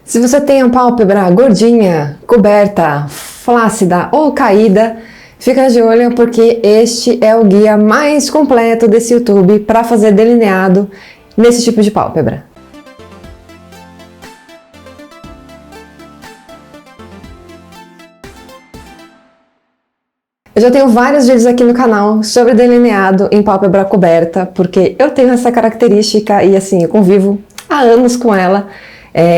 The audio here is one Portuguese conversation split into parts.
Se você tem a pálpebra gordinha, coberta, flácida ou caída, fica de olho porque este é o guia mais completo desse YouTube para fazer delineado nesse tipo de pálpebra. Eu já tenho vários vídeos aqui no canal sobre delineado em pálpebra coberta, porque eu tenho essa característica e assim, eu convivo há anos com ela.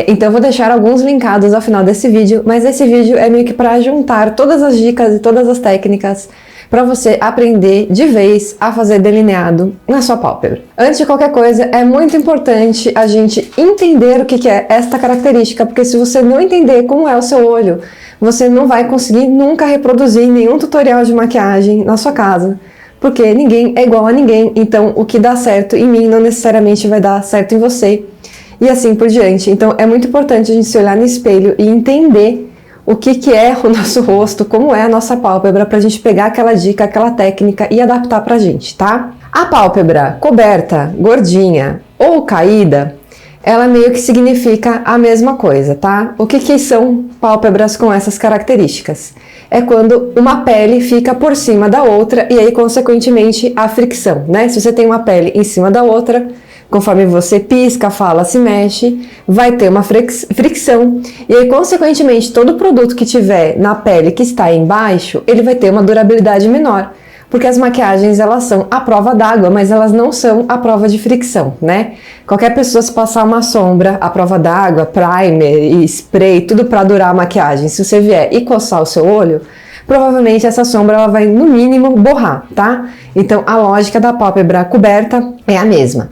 Então eu vou deixar alguns linkados ao final desse vídeo, mas esse vídeo é meio que para juntar todas as dicas e todas as técnicas para você aprender de vez a fazer delineado na sua pálpebra. Antes de qualquer coisa, é muito importante a gente entender o que é esta característica, porque se você não entender como é o seu olho, você não vai conseguir nunca reproduzir nenhum tutorial de maquiagem na sua casa, porque ninguém é igual a ninguém, então o que dá certo em mim não necessariamente vai dar certo em você. E assim por diante. Então é muito importante a gente se olhar no espelho e entender o que é o nosso rosto, como é a nossa pálpebra, pra gente pegar aquela dica, aquela técnica e adaptar pra gente, tá? A pálpebra coberta, gordinha ou caída, ela meio que significa a mesma coisa, tá? O que são pálpebras com essas características? É quando uma pele fica por cima da outra e aí, consequentemente, a fricção, né? Se você tem uma pele em cima da outra, conforme você pisca, fala, se mexe, vai ter uma fricção e aí, consequentemente, todo produto que tiver na pele que está embaixo, ele vai ter uma durabilidade menor, porque as maquiagens, elas são à prova d'água, mas elas não são à prova de fricção, né? Qualquer pessoa, se passar uma sombra à prova d'água, primer e spray, tudo para durar a maquiagem, se você vier e coçar o seu olho, provavelmente essa sombra ela vai, no mínimo, borrar, tá? Então, a lógica da pálpebra coberta é a mesma.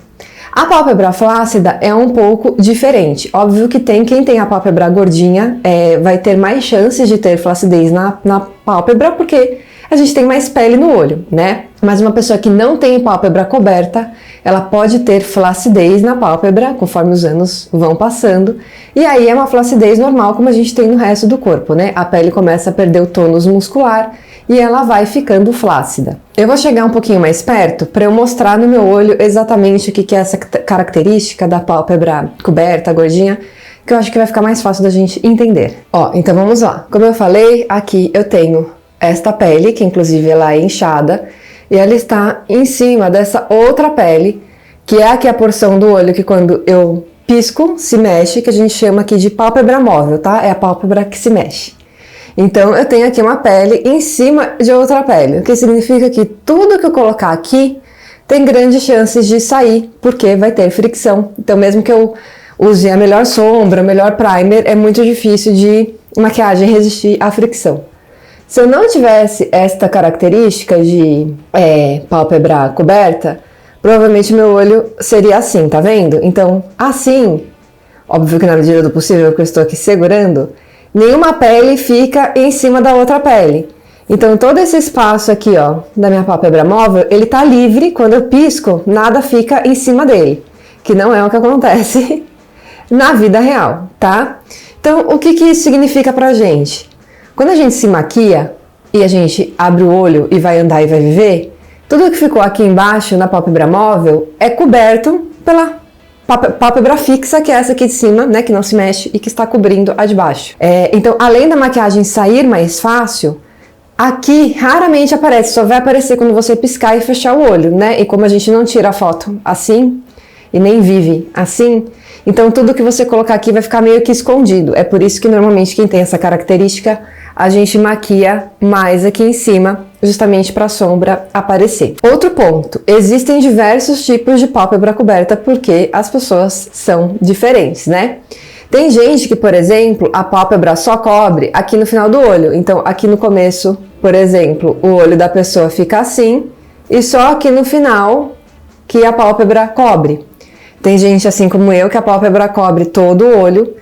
A pálpebra flácida é um pouco diferente. Óbvio que quem tem a pálpebra gordinha vai ter mais chances de ter flacidez na pálpebra, porque a gente tem mais pele no olho, né? Mas uma pessoa que não tem pálpebra coberta, ela pode ter flacidez na pálpebra, conforme os anos vão passando, e aí é uma flacidez normal, como a gente tem no resto do corpo, né? A pele começa a perder o tônus muscular e ela vai ficando flácida. Eu vou chegar um pouquinho mais perto para eu mostrar no meu olho exatamente o que é essa característica da pálpebra coberta, gordinha, que eu acho que vai ficar mais fácil da gente entender. Ó, então vamos lá. Como eu falei, aqui eu tenho esta pele, que inclusive ela é inchada, e ela está em cima dessa outra pele, que é aqui a porção do olho que quando eu pisco, se mexe, que a gente chama aqui de pálpebra móvel, tá? É a pálpebra que se mexe. Então eu tenho aqui uma pele em cima de outra pele, o que significa que tudo que eu colocar aqui tem grandes chances de sair, porque vai ter fricção. Então mesmo que eu use a melhor sombra, o melhor primer, é muito difícil de maquiagem resistir à fricção. Se eu não tivesse esta característica de pálpebra coberta, provavelmente meu olho seria assim, tá vendo? Então, assim, óbvio que na medida do possível que eu estou aqui segurando, nenhuma pele fica em cima da outra pele. Então, todo esse espaço aqui, ó, da minha pálpebra móvel, ele tá livre. Quando eu pisco, nada fica em cima dele, que não é o que acontece na vida real, tá? Então, o que isso significa pra gente? Quando a gente se maquia e a gente abre o olho e vai andar e vai viver, tudo que ficou aqui embaixo na pálpebra móvel é coberto pela pálpebra fixa, que é essa aqui de cima, né, que não se mexe e que está cobrindo a de baixo. Então, além da maquiagem sair mais fácil, aqui raramente aparece, só vai aparecer quando você piscar e fechar o olho, né? E como a gente não tira a foto assim e nem vive assim, então tudo que você colocar aqui vai ficar meio que escondido. É por isso que normalmente quem tem essa característica, a gente maquia mais aqui em cima, justamente para a sombra aparecer. Outro ponto, existem diversos tipos de pálpebra coberta porque as pessoas são diferentes, né? Tem gente que, por exemplo, a pálpebra só cobre aqui no final do olho. Então, aqui no começo, por exemplo, o olho da pessoa fica assim e só aqui no final que a pálpebra cobre. Tem gente assim como eu que a pálpebra cobre todo o olho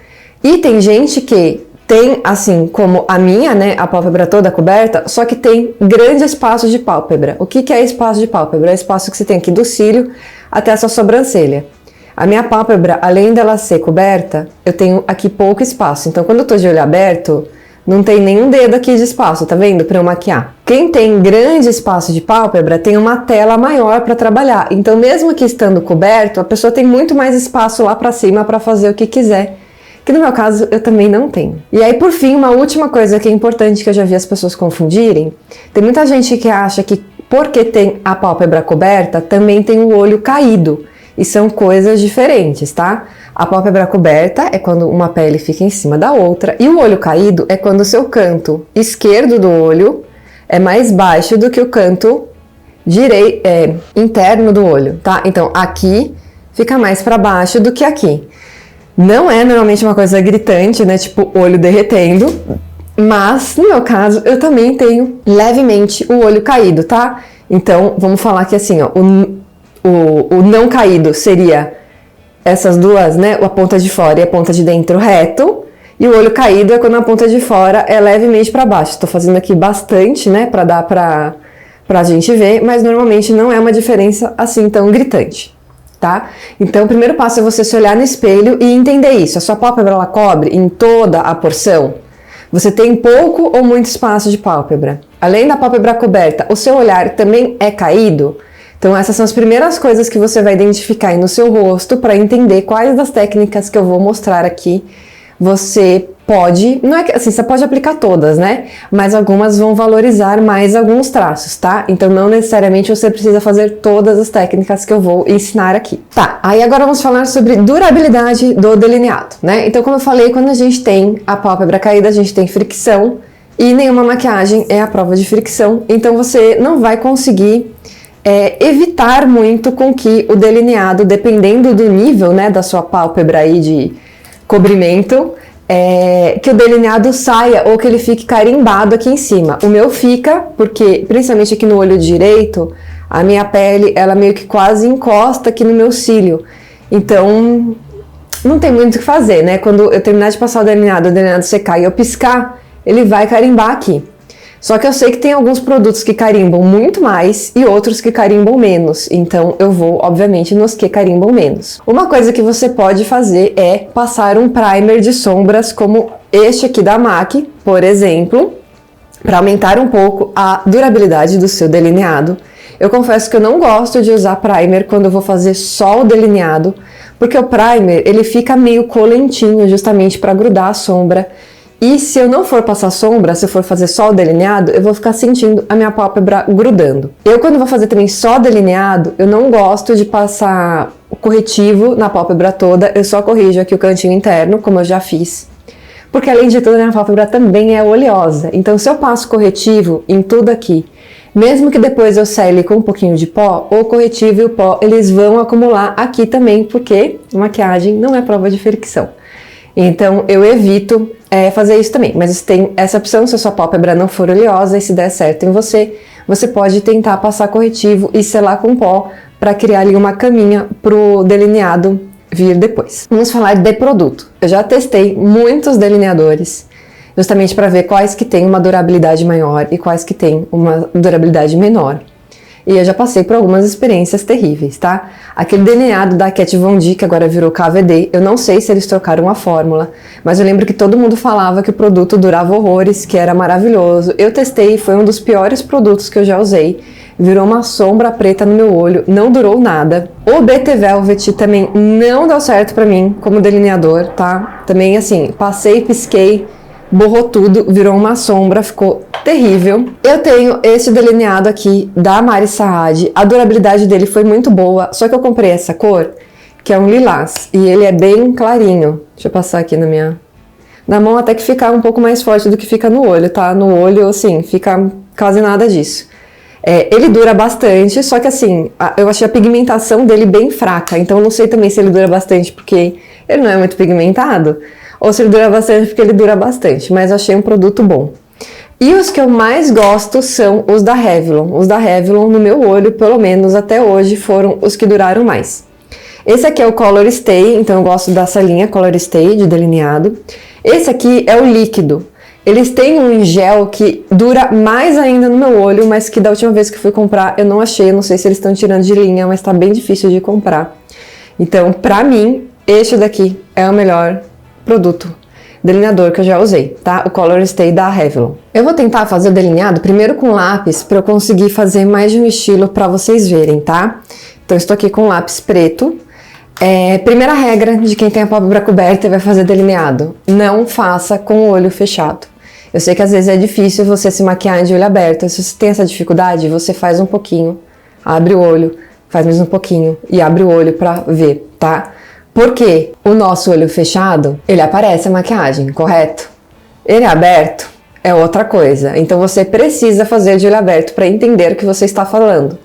e tem gente que tem, assim como a minha, né, a pálpebra toda coberta, só que tem grande espaço de pálpebra. O que é espaço de pálpebra? É o espaço que você tem aqui do cílio até a sua sobrancelha. A minha pálpebra, além dela ser coberta, eu tenho aqui pouco espaço. Então, quando eu tô de olho aberto, não tem nenhum dedo aqui de espaço, tá vendo? Pra eu maquiar. Quem tem grande espaço de pálpebra tem uma tela maior para trabalhar. Então, mesmo que estando coberto, a pessoa tem muito mais espaço lá pra cima para fazer o que quiser. que no meu caso eu também não tenho. E aí, por fim, uma última coisa que é importante que eu já vi as pessoas confundirem, tem muita gente que acha que porque tem a pálpebra coberta, também tem o olho caído, e são coisas diferentes, tá? A pálpebra coberta é quando uma pele fica em cima da outra, e o olho caído é quando o seu canto esquerdo do olho é mais baixo do que o canto interno do olho, tá? Então, aqui fica mais para baixo do que aqui. Não é normalmente uma coisa gritante, né? Tipo, olho derretendo. Mas, no meu caso, eu também tenho levemente o olho caído, tá? Então, vamos falar que assim, ó, o não caído seria essas duas, né? A ponta de fora e a ponta de dentro reto. E o olho caído é quando a ponta de fora é levemente para baixo. Tô fazendo aqui bastante, né? Pra dar pra gente ver, mas normalmente não é uma diferença assim tão gritante. Tá? Então, o primeiro passo é você se olhar no espelho e entender isso. A sua pálpebra, ela cobre em toda a porção? Você tem pouco ou muito espaço de pálpebra? Além da pálpebra coberta, o seu olhar também é caído? Então, essas são as primeiras coisas que você vai identificar aí no seu rosto para entender quais das técnicas que eu vou mostrar aqui você pode, não é que assim, você pode aplicar todas, né? Mas algumas vão valorizar mais alguns traços, tá? Então não necessariamente você precisa fazer todas as técnicas que eu vou ensinar aqui. Tá, aí agora vamos falar sobre durabilidade do delineado, né? Então, como eu falei, quando a gente tem a pálpebra caída, a gente tem fricção e nenhuma maquiagem é a prova de fricção, então você não vai conseguir evitar muito com que o delineado, dependendo do nível, né, da sua pálpebra aí de cobrimento, que o delineado saia ou que ele fique carimbado aqui em cima. O meu fica, porque principalmente aqui no olho direito, a minha pele, ela meio que quase encosta aqui no meu cílio. Então, não tem muito o que fazer, né? Quando eu terminar de passar o delineado secar e eu piscar, ele vai carimbar aqui. Só que eu sei que tem alguns produtos que carimbam muito mais e outros que carimbam menos. Então eu vou, obviamente, nos que carimbam menos. Uma coisa que você pode fazer é passar um primer de sombras como este aqui da MAC, por exemplo, para aumentar um pouco a durabilidade do seu delineado. Eu confesso que eu não gosto de usar primer quando eu vou fazer só o delineado, porque o primer ele fica meio colentinho justamente para grudar a sombra. E se eu não for passar sombra, se eu for fazer só o delineado, eu vou ficar sentindo a minha pálpebra grudando. Eu, quando vou fazer também só delineado, eu não gosto de passar o corretivo na pálpebra toda, eu só corrijo aqui o cantinho interno, como eu já fiz. Porque além de tudo, a minha pálpebra também é oleosa. Então, se eu passo corretivo em tudo aqui, mesmo que depois eu sele com um pouquinho de pó, o corretivo e o pó, eles vão acumular aqui também, porque maquiagem não é prova de fricção. Então, eu evito fazer isso também, mas você tem essa opção, se a sua pálpebra não for oleosa e se der certo em você, você pode tentar passar corretivo e selar com pó para criar ali uma caminha pro delineado vir depois. Vamos falar de produto. Eu já testei muitos delineadores, justamente para ver quais que tem uma durabilidade maior e quais que tem uma durabilidade menor. E eu já passei por algumas experiências terríveis, tá? Aquele delineado da Kat Von D, que agora virou KVD, eu não sei se eles trocaram a fórmula, mas eu lembro que todo mundo falava que o produto durava horrores, que era maravilhoso. Eu testei e foi um dos piores produtos que eu já usei. Virou uma sombra preta no meu olho, não durou nada. O BT Velvet também não deu certo pra mim como delineador, tá? Também assim, passei, pisquei, borrou tudo, virou uma sombra, ficou terrível. Eu tenho esse delineado aqui da Mari Saad, a durabilidade dele foi muito boa, só que eu comprei essa cor, que é um lilás, e ele é bem clarinho. Deixa eu passar aqui na mão, até que fica um pouco mais forte do que fica no olho, tá? No olho, assim, fica quase nada disso. Ele dura bastante, só que assim, eu achei a pigmentação dele bem fraca, então eu não sei também se ele dura bastante porque ele não é muito pigmentado, ou se ele dura bastante porque ele dura bastante, mas eu achei um produto bom. E os que eu mais gosto são os da Revlon. Os da Revlon, no meu olho, pelo menos até hoje, foram os que duraram mais. Esse aqui é o Color Stay, então eu gosto dessa linha Color Stay de delineado. Esse aqui é o líquido. Eles têm um em gel que dura mais ainda no meu olho, mas que da última vez que eu fui comprar eu não achei, eu não sei se eles estão tirando de linha, mas tá bem difícil de comprar. Então, pra mim, este daqui é o melhor produto delineador que eu já usei, tá? O Color Stay da Revlon. Eu vou tentar fazer o delineado primeiro com lápis para eu conseguir fazer mais de um estilo para vocês verem, tá? Então, estou aqui com lápis preto. Primeira regra de quem tem a pálpebra coberta e vai fazer delineado: não faça com o olho fechado. Eu sei que às vezes é difícil você se maquiar de olho aberto. Se você tem essa dificuldade, você faz um pouquinho, abre o olho, faz mais um pouquinho e abre o olho pra ver, tá? Porque o nosso olho fechado, ele aparece a maquiagem, correto? Ele é aberto, é outra coisa. Então você precisa fazer de olho aberto para entender o que você está fazendo.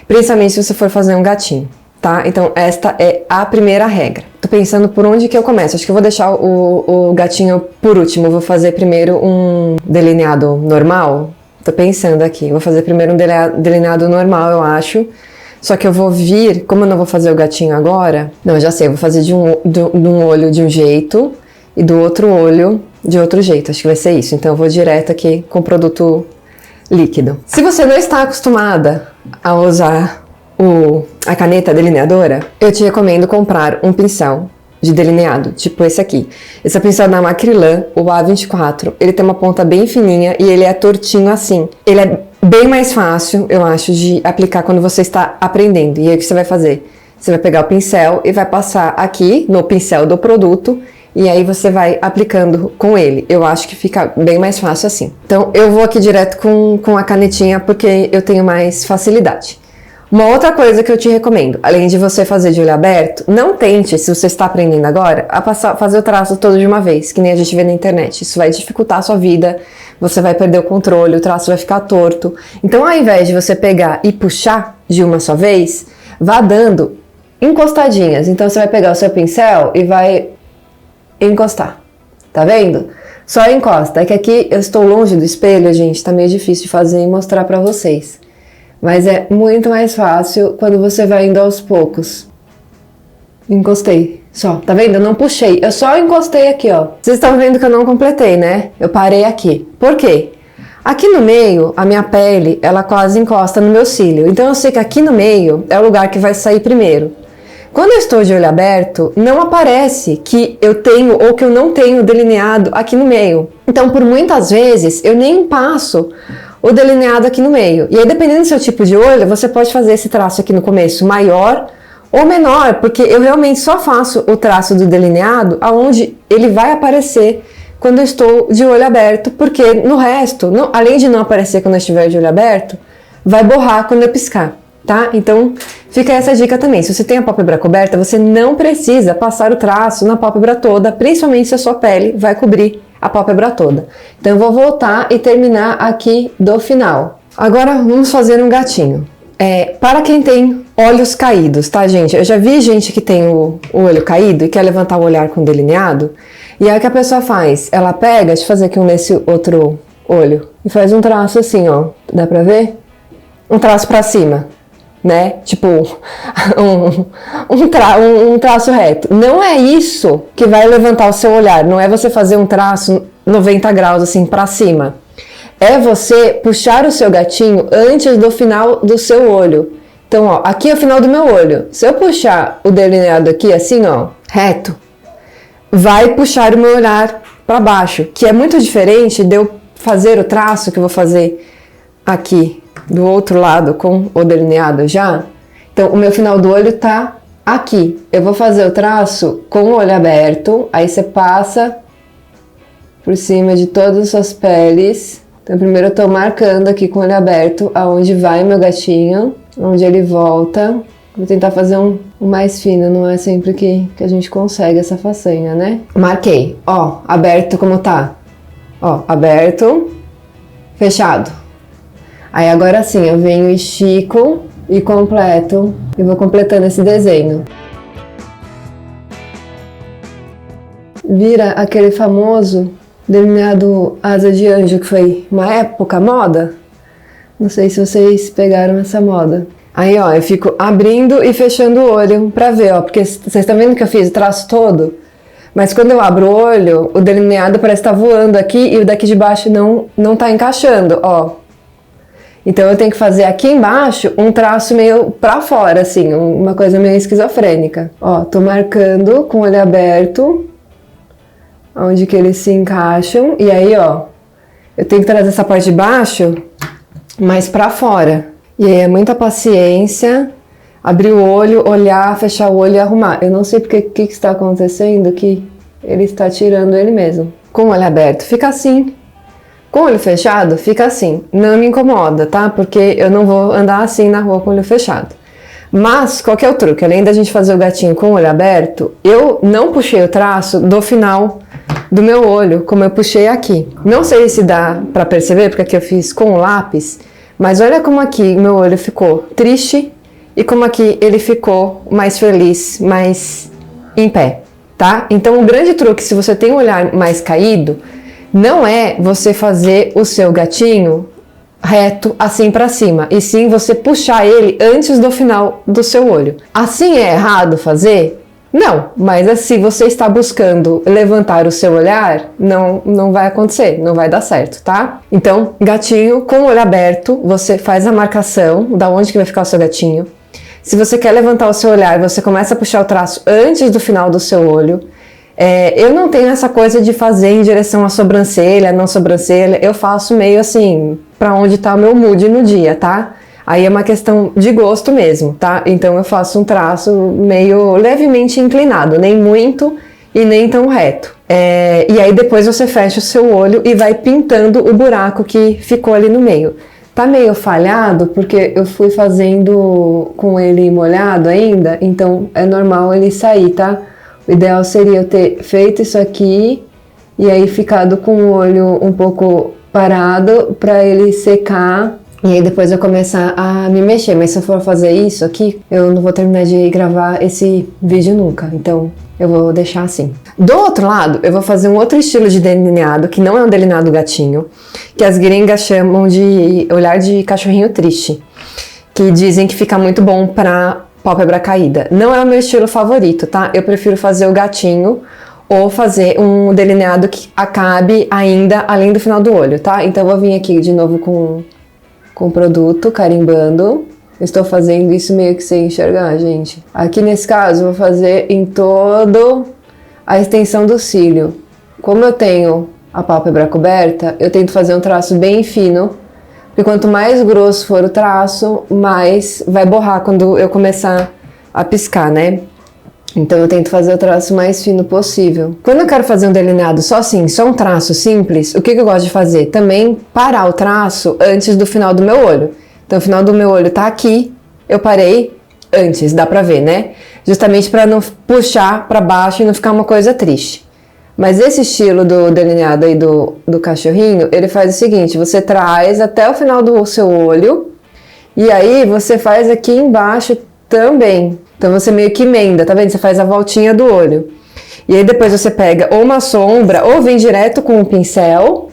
Principalmente se você for fazer um gatinho, tá? Então esta é a primeira regra. Tô pensando por onde que eu começo. Acho que eu vou deixar o gatinho por último. Eu vou fazer primeiro um delineado normal. Tô pensando aqui. Vou fazer primeiro um delineado normal, eu acho. Só que eu vou vir, como eu não vou fazer o gatinho agora, não, eu já sei, eu vou fazer de um olho de um jeito e do outro olho de outro jeito. Acho que vai ser isso. Então eu vou direto aqui com produto líquido. Se você não está acostumada a usar a caneta delineadora, eu te recomendo comprar um pincel de delineado, tipo esse aqui. Esse é o pincel da Macrylan, o A24. Ele tem uma ponta bem fininha e ele é tortinho assim. Ele é bem mais fácil, eu acho, de aplicar quando você está aprendendo. E aí o que você vai fazer? Você vai pegar o pincel e vai passar aqui no pincel do produto e aí você vai aplicando com ele. Eu acho que fica bem mais fácil assim. Então eu vou aqui direto com a canetinha porque eu tenho mais facilidade. Uma outra coisa que eu te recomendo, além de você fazer de olho aberto, não tente, se você está aprendendo agora, fazer o traço todo de uma vez, que nem a gente vê na internet. Isso vai dificultar a sua vida, você vai perder o controle, o traço vai ficar torto. Então, ao invés de você pegar e puxar de uma só vez, vá dando encostadinhas. Então, você vai pegar o seu pincel e vai encostar. Tá vendo? Só encosta. É que aqui eu estou longe do espelho, gente, tá meio difícil de fazer e mostrar pra vocês. Mas é muito mais fácil quando você vai indo aos poucos. Encostei, só. Tá vendo? Eu não puxei, eu só encostei aqui, ó. Vocês estão vendo que eu não completei, né? Eu parei aqui. Por quê? Aqui no meio, a minha pele, ela quase encosta no meu cílio. Então eu sei que aqui no meio é o lugar que vai sair primeiro. Quando eu estou de olho aberto, não aparece que eu tenho ou que eu não tenho delineado aqui no meio. Então, por muitas vezes, eu nem passo o delineado aqui no meio. E aí, dependendo do seu tipo de olho, você pode fazer esse traço aqui no começo maior ou menor, porque eu realmente só faço o traço do delineado aonde ele vai aparecer quando eu estou de olho aberto, porque no resto, além de não aparecer quando eu estiver de olho aberto, vai borrar quando eu piscar, tá? Então, fica essa dica também. Se você tem a pálpebra coberta, você não precisa passar o traço na pálpebra toda, principalmente se a sua pele vai cobrir a pálpebra toda. Então eu vou voltar e terminar aqui do final. Agora vamos fazer um gatinho. Para quem tem olhos caídos, tá, gente? Eu já vi gente que tem o olho caído e quer levantar o olhar com delineado. E aí o que a pessoa faz? Ela pega, deixa eu fazer aqui nesse outro olho, e faz um traço assim, ó. Dá pra ver? Um traço pra cima, né? Tipo, um traço reto. Não é isso que vai levantar o seu olhar. Não é você fazer um traço 90 graus assim pra cima. É você puxar o seu gatinho antes do final do seu olho. Então, ó, aqui é o final do meu olho. Se eu puxar o delineado aqui assim, ó, reto, vai puxar o meu olhar pra baixo, que é muito diferente de eu fazer o traço que eu vou fazer aqui do outro lado com o delineado já. Então, o meu final do olho tá aqui. Eu vou fazer o traço com o olho aberto, aí você passa por cima de todas as suas peles. Então, primeiro eu tô marcando aqui com o olho aberto aonde vai meu gatinho, onde ele volta. Vou tentar fazer um mais fino, não é sempre que a gente consegue essa façanha, né? Marquei, ó, aberto como tá. Ó, aberto, fechado. Aí agora sim, eu venho, estico e completo, e vou completando esse desenho. Vira aquele famoso delineado asa de anjo, que foi uma época moda. Não sei se vocês pegaram essa moda. Aí, ó, eu fico abrindo e fechando o olho pra ver, ó, porque vocês estão vendo que eu fiz o traço todo? Mas quando eu abro o olho, o delineado parece estar voando aqui e o daqui de baixo não tá encaixando, ó. Então eu tenho que fazer aqui embaixo um traço meio pra fora, assim, uma coisa meio esquizofrênica. Ó, tô marcando com o olho aberto, onde que eles se encaixam, e aí, ó, eu tenho que trazer essa parte de baixo mais pra fora. E aí é muita paciência, abrir o olho, olhar, fechar o olho e arrumar. Eu não sei porque que está acontecendo que ele está tirando ele mesmo. Com o olho aberto, fica assim. Com o olho fechado, fica assim. Não me incomoda, tá? Porque eu não vou andar assim na rua com o olho fechado. Mas, qual que é o truque? Além da gente fazer o gatinho com o olho aberto, eu não puxei o traço do final do meu olho, como eu puxei aqui. Não sei se dá pra perceber, porque aqui eu fiz com o lápis, mas olha como aqui meu olho ficou triste e como aqui ele ficou mais feliz, mais em pé, tá? Então, o grande truque, se você tem um olhar mais caído, não é você fazer o seu gatinho reto assim pra cima, e sim você puxar ele antes do final do seu olho. Assim é errado fazer? Não, mas assim você está buscando levantar o seu olhar, não vai acontecer, não vai dar certo, tá? Então, gatinho com o olho aberto, você faz a marcação da onde que vai ficar o seu gatinho. Se você quer levantar o seu olhar, você começa a puxar o traço antes do final do seu olho. Eu não tenho essa coisa de fazer em direção à sobrancelha, não sobrancelha, eu faço meio assim, pra onde tá o meu mood no dia, tá? Aí é uma questão de gosto mesmo, tá? Então eu faço um traço meio levemente inclinado, nem muito e nem tão reto. E aí depois você fecha o seu olho e vai pintando o buraco que ficou ali no meio. Tá meio falhado porque eu fui fazendo com ele molhado ainda, então é normal ele sair, tá? O ideal seria eu ter feito isso aqui e aí ficado com o olho um pouco parado para ele secar e aí depois eu começar a me mexer. Mas se eu for fazer isso aqui, eu não vou terminar de gravar esse vídeo nunca, então eu vou deixar assim. Do outro lado, eu vou fazer um outro estilo de delineado, que não é um delineado gatinho, que as gringas chamam de olhar de cachorrinho triste, que dizem que fica muito bom pra pálpebra caída. Não é o meu estilo favorito, tá? Eu prefiro fazer o gatinho ou fazer um delineado que acabe ainda além do final do olho, tá? Então eu vou vir aqui de novo com o produto, carimbando. Eu estou fazendo isso meio que sem enxergar, gente. Aqui nesse caso eu vou fazer em todo a extensão do cílio. Como eu tenho a pálpebra coberta, eu tento fazer um traço bem fino, porque quanto mais grosso for o traço, mais vai borrar quando eu começar a piscar, né? Então eu tento fazer o traço mais fino possível. Quando eu quero fazer um delineado só assim, só um traço simples, o que eu gosto de fazer? Também parar o traço antes do final do meu olho. Então o final do meu olho tá aqui, eu parei antes, dá pra ver, né? Justamente para não puxar pra baixo e não ficar uma coisa triste. Mas esse estilo do delineado aí do cachorrinho, ele faz o seguinte, você traz até o final do seu olho e aí você faz aqui embaixo também. Então você meio que emenda, tá vendo? Você faz a voltinha do olho. E aí depois você pega ou uma sombra ou vem direto com um pincel.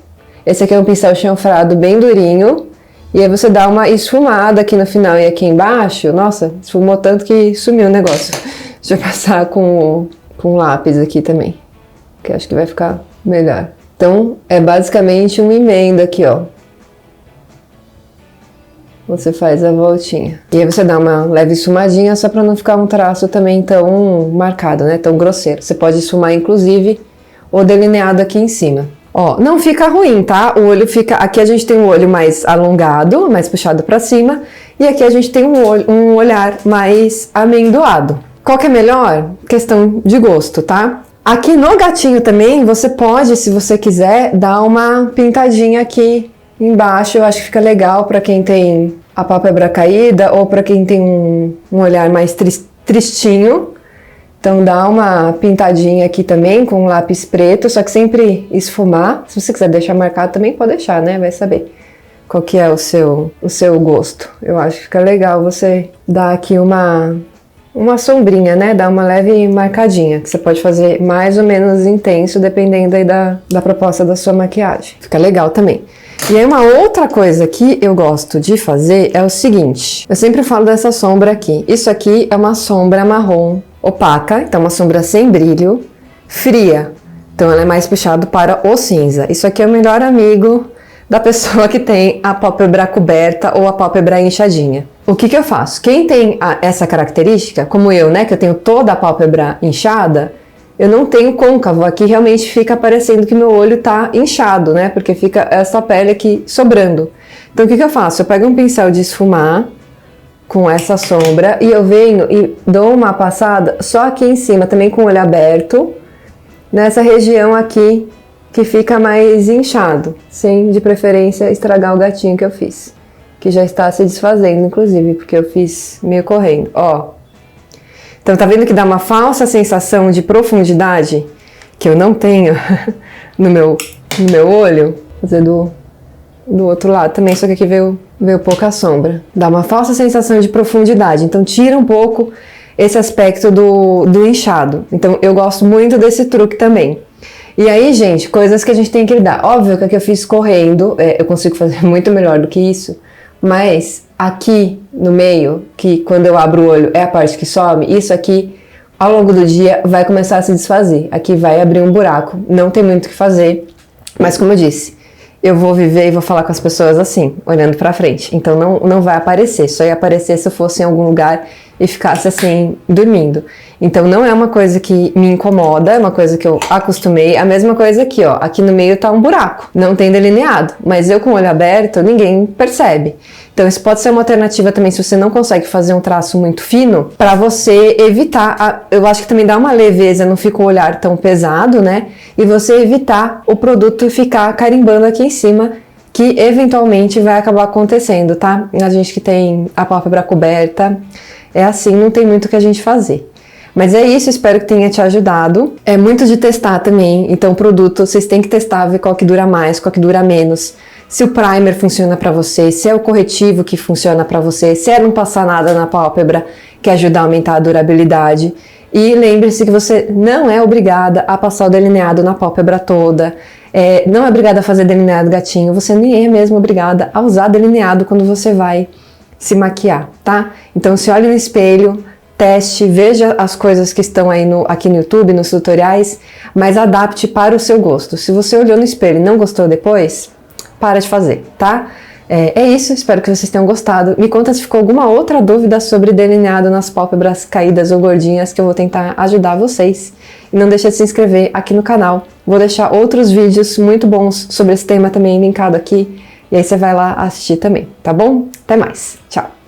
Esse aqui é um pincel chanfrado bem durinho. E aí você dá uma esfumada aqui no final e aqui embaixo. Nossa, esfumou tanto que sumiu o negócio. Deixa eu passar com o lápis aqui também, que acho que vai ficar melhor. Então, é basicamente uma emenda aqui, ó. Você faz a voltinha. E aí você dá uma leve esfumadinha, só pra não ficar um traço também tão marcado, né? Tão grosseiro. Você pode esfumar, inclusive, o delineado aqui em cima. Ó, não fica ruim, tá? O olho fica... Aqui a gente tem um olho mais alongado, mais puxado pra cima. E aqui a gente tem um olhar mais amendoado. Qual que é melhor? Questão de gosto, tá? Aqui no gatinho também, você pode, se você quiser, dar uma pintadinha aqui embaixo. Eu acho que fica legal para quem tem a pálpebra caída ou para quem tem um olhar mais tristinho. Então dá uma pintadinha aqui também com um lápis preto, só que sempre esfumar. Se você quiser deixar marcado também pode deixar, né? Vai saber qual que é o seu gosto. Eu acho que fica legal você dar aqui uma sombrinha, né? Dá uma leve marcadinha, que você pode fazer mais ou menos intenso, dependendo aí da proposta da sua maquiagem. Fica legal também. E aí uma outra coisa que eu gosto de fazer é o seguinte. Eu sempre falo dessa sombra aqui. Isso aqui é uma sombra marrom opaca, então uma sombra sem brilho, fria. Então ela é mais puxada para o cinza. Isso aqui é o melhor amigo da pessoa que tem a pálpebra coberta ou a pálpebra inchadinha. O que eu faço? Quem tem essa característica, como eu, né, que eu tenho toda a pálpebra inchada, eu não tenho côncavo. Aqui realmente fica parecendo que meu olho tá inchado, né, porque fica essa pele aqui sobrando. Então o que eu faço? Eu pego um pincel de esfumar com essa sombra e eu venho e dou uma passada só aqui em cima, também com o olho aberto, nessa região aqui que fica mais inchado, sem de preferência estragar o gatinho que eu fiz, que já está se desfazendo, inclusive, porque eu fiz meio correndo, ó. Então tá vendo que dá uma falsa sensação de profundidade que eu não tenho no meu olho? Vou fazer do outro lado também, só que aqui veio pouca sombra. Dá uma falsa sensação de profundidade, então tira um pouco esse aspecto do inchado. Então eu gosto muito desse truque também. E aí, gente, coisas que a gente tem que lidar. Óbvio que aqui eu fiz correndo, eu consigo fazer muito melhor do que isso, mas aqui no meio, que quando eu abro o olho é a parte que some, isso aqui ao longo do dia vai começar a se desfazer. Aqui vai abrir um buraco, não tem muito o que fazer, mas como eu disse, eu vou viver e vou falar com as pessoas assim, olhando pra frente. Então não vai aparecer, só ia aparecer se eu fosse em algum lugar e ficasse assim, dormindo. Então não é uma coisa que me incomoda, é uma coisa que eu acostumei. A mesma coisa aqui, ó, aqui no meio tá um buraco, não tem delineado, mas eu com o olho aberto, ninguém percebe. Então isso pode ser uma alternativa também, se você não consegue fazer um traço muito fino, pra você evitar, eu acho que também dá uma leveza, não fica o olhar tão pesado, né? E você evitar o produto ficar carimbando aqui em cima, que eventualmente vai acabar acontecendo, tá? A gente que tem a pálpebra coberta, é assim, não tem muito o que a gente fazer. Mas é isso, espero que tenha te ajudado. É muito de testar também, então o produto vocês têm que testar, ver qual que dura mais, qual que dura menos. Se o primer funciona pra você, se é o corretivo que funciona pra você, se é não passar nada na pálpebra que ajuda a aumentar a durabilidade. E lembre-se que você não é obrigada a passar o delineado na pálpebra toda, não é obrigada a fazer delineado gatinho, você nem é mesmo obrigada a usar delineado quando você vai se maquiar, tá? Então se olhe no espelho, teste, veja as coisas que estão aí aqui no YouTube, nos tutoriais, mas adapte para o seu gosto. Se você olhou no espelho e não gostou depois, para de fazer, tá? É isso, espero que vocês tenham gostado. Me conta se ficou alguma outra dúvida sobre delineado nas pálpebras caídas ou gordinhas, que eu vou tentar ajudar vocês. E não deixe de se inscrever aqui no canal. Vou deixar outros vídeos muito bons sobre esse tema também linkado aqui. E aí você vai lá assistir também, tá bom? Até mais, tchau!